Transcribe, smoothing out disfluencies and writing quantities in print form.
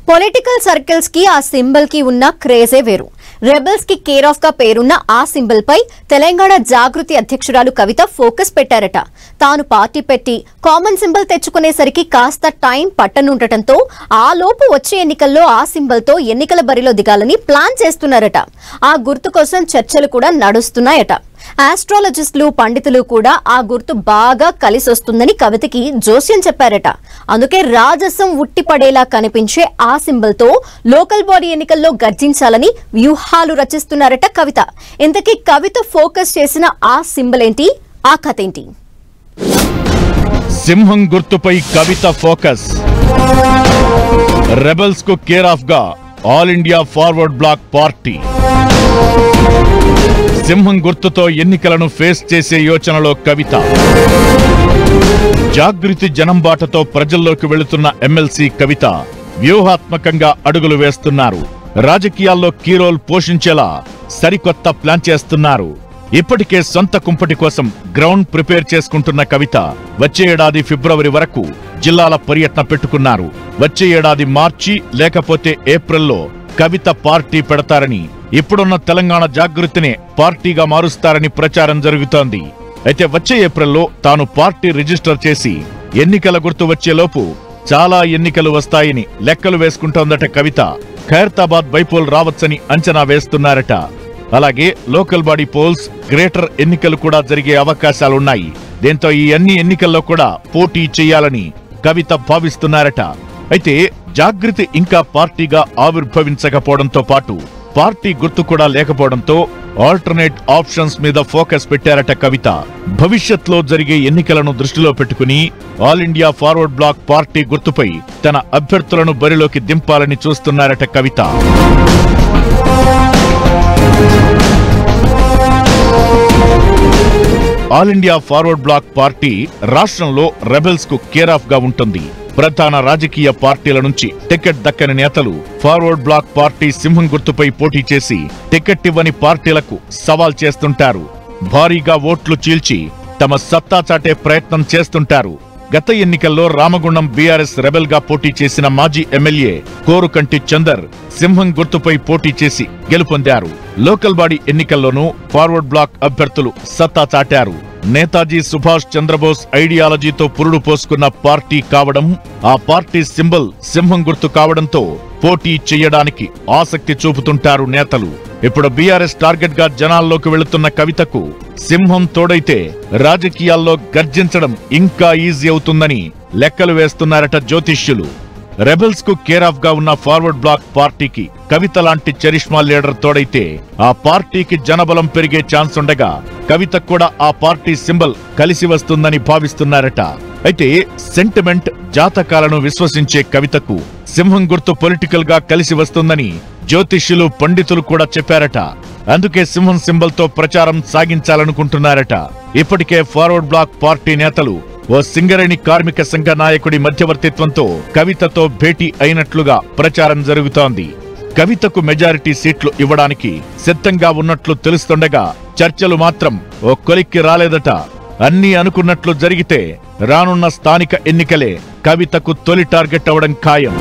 Political circles కి ఆ symbol కి ఉన్న క్రేజే వేరు. రెబెల్స్ కి కేర్ ఆఫ్ గా పేరున్న ఆ సింబల్ పై తెలంగాణ జాగృతి అధ్యక్షురాలు కవిత ఫోకస్ పెట్టారట. తాను పార్టీ పెట్టి కామన్ సింబల్ తెచ్చుకునేసరికి కాస్త టైం పట్టనుండటంతో ఆ లోపు వచ్చే ఎన్నికల్లో ఆ సింబల్ తో ఎన్నికల బరిలో దిగాలని ప్లాన్ చేస్తున్నారట. ఆ గుర్తు కోసం చర్చలు కూడా నడుస్తున్నాయట. ఆస్ట్రాలజిస్టులు పండితులు కూడా ఆ గుర్తు బాగా కలిసొస్తుందని కవితకి జోస్యం చెప్పారట. అందుకే రాజసం ఉట్టిపడేలా కనిపించే ఆ సింబల్ తో లోకల్ బాడీ ఎన్నికల్లో గర్జించాలని వ్యూహాలు రచిస్తున్నారట కవిత. ఇంతకీ కవిత ఫోకస్ చేసిన ఆ సింబల్ ఏంటి, ఆ కథ ఏంటి? సింహం గుర్తుపై కవిత ఫోకస్. రెబెల్స్ కు కేర్ ఆఫ్ గా All India forward black party. సింహం గుర్తుతో ఎన్నికలను ఫేస్ చేసే యోచనలో కవిత. జాగృతి జనంబాటతో ప్రజల్లోకి వెళుతున్న ఎమ్మెల్సీ కవిత వ్యూహాత్మకంగా అడుగులు వేస్తున్నారు. రాజకీయాల్లో కీ రోల్ పోషించేలా సరికొత్త ప్లాన్ చేస్తున్నారు. ఇప్పటికే సొంత కుంపటి కోసం గ్రౌండ్ ప్రిపేర్ చేసుకుంటున్న కవిత వచ్చే ఏడాది ఫిబ్రవరి వరకు జిల్లాల పర్యటన పెట్టుకున్నారు. వచ్చే ఏడాది మార్చి లేకపోతే ఏప్రిల్లో కవిత పార్టీ పెడతారని, ఇప్పుడున్న తెలంగాణ జాగృతినే పార్టీగా మారుస్తారని ప్రచారం జరుగుతోంది. అయితే వచ్చే ఏప్రిల్లో తాను పార్టీ రిజిస్టర్ చేసి ఎన్నికల గుర్తు వచ్చేలోపు చాలా ఎన్నికలు వస్తాయని లెక్కలు వేసుకుంటోందట కవిత. ఖైరతాబాద్ బైపోల్ రావచ్చని అంచనా వేస్తున్నారట. అలాగే లోకల్ బాడీ పోల్స్, గ్రేటర్ ఎన్నికలు కూడా జరిగే అవకాశాలున్నాయి. దీంతో ఈ అన్ని ఎన్నికల్లో కూడా పోటీ చేయాలని కవిత భావిస్తున్నారట. అయితే జాగృతి ఇంకా పార్టీగా ఆవిర్భవించకపోవడంతో పాటు పార్టీ గుర్తు కూడా లేకపోవడంతో ఆల్టర్నేట్ ఆప్షన్స్ మీద ఫోకస్ పెట్టారట కవిత. భవిష్యత్లో జరిగే ఎన్నికలను దృష్టిలో పెట్టుకుని all India forward black party గుర్తుపై తన అభ్యర్థులను బరిలోకి దింపాలని చూస్తున్నారట Kavitha. All India forward black party రాష్ట్రంలో రెబెల్స్ కు కేర్ ఆఫ్ గా ఉంటుంది. ప్రధాన రాజకీయ పార్టీల నుంచి టికెట్ దక్కని నేతలు ఫార్వర్డ్ బ్లాక్ పార్టీ సింహం గుర్తుపై పోటీ చేసి టికెట్ ఇవ్వని పార్టీలకు సవాల్ చేస్తుంటారు. భారీగా ఓట్లు చీల్చి తమ సత్తా చాటే ప్రయత్నం చేస్తుంటారు. గత ఎన్నికల్లో రామగుండం బీఆర్ఎస్ రెబెల్ గా పోటీ చేసిన మాజీ ఎమ్మెల్యే కోరుకంటి చందర్ సింహం గుర్తుపై పోటీ చేసి గెలుపొందారు. లోకల్ బాడీ ఎన్నికల్లోనూ ఫార్వర్డ్ బ్లాక్ అభ్యర్థులు సత్తా చాటారు. నేతాజీ సుభాష్ చంద్రబోస్ ఐడియాలజీతో పురుడు పోసుకున్న పార్టీ కావడం, ఆ పార్టీ సింబల్ సింహం గుర్తు కావడంతో పోటీ చేయడానికి ఆసక్తి చూపుతుంటారు నేతలు. ఇప్పుడు బీఆర్ఎస్ టార్గెట్ గా జనాల్లోకి వెళుతున్న కవితకు సింహం తోడైతే రాజకీయాల్లో గర్జించడం ఇంకా ఈజీ అవుతుందని లెక్కలు వేస్తున్నారట జ్యోతిష్యులు. రెబెల్స్ కు కేర్ ఆఫ్ గా ఉన్న ఫార్వర్డ్ బ్లాక్ పార్టీకి కవిత లాంటి చరిష్మా లీడర్ తోడైతే ఆ పార్టీకి జనబలం పెరిగే ఛాన్స్ ఉండగా కవిత కూడా ఆ పార్టీ సింబల్ కలిసి వస్తుందని భావిస్తున్నారట. అయితే సెంటిమెంట్, జాతకాలను విశ్వసించే కవితకు సింహం గుర్తు పొలిటికల్ గా కలిసి వస్తుందని జ్యోతిష్యులు, పండితులు కూడా చెప్పారట. అందుకే సింహం సింబల్ తో ప్రచారం సాగించాలనుకుంటున్నారట. ఇప్పటికే ఫార్వర్డ్ బ్లాక్ పార్టీ నేతలు ఓ సింగరేణి కార్మిక సంఘ నాయకుడి మధ్యవర్తిత్వంతో కవితతో భేటీ అయినట్లుగా ప్రచారం జరుగుతోంది. కవితకు మెజారిటీ సీట్లు ఇవ్వడానికి సిద్ధంగా ఉన్నట్లు తెలుస్తుండగా చర్చలు మాత్రం ఓ కొలిక్కి రాలేదట. అన్నీ అనుకున్నట్లు జరిగితే రానున్న స్థానిక ఎన్నికలే కవితకు తొలి టార్గెట్ అవడం ఖాయం.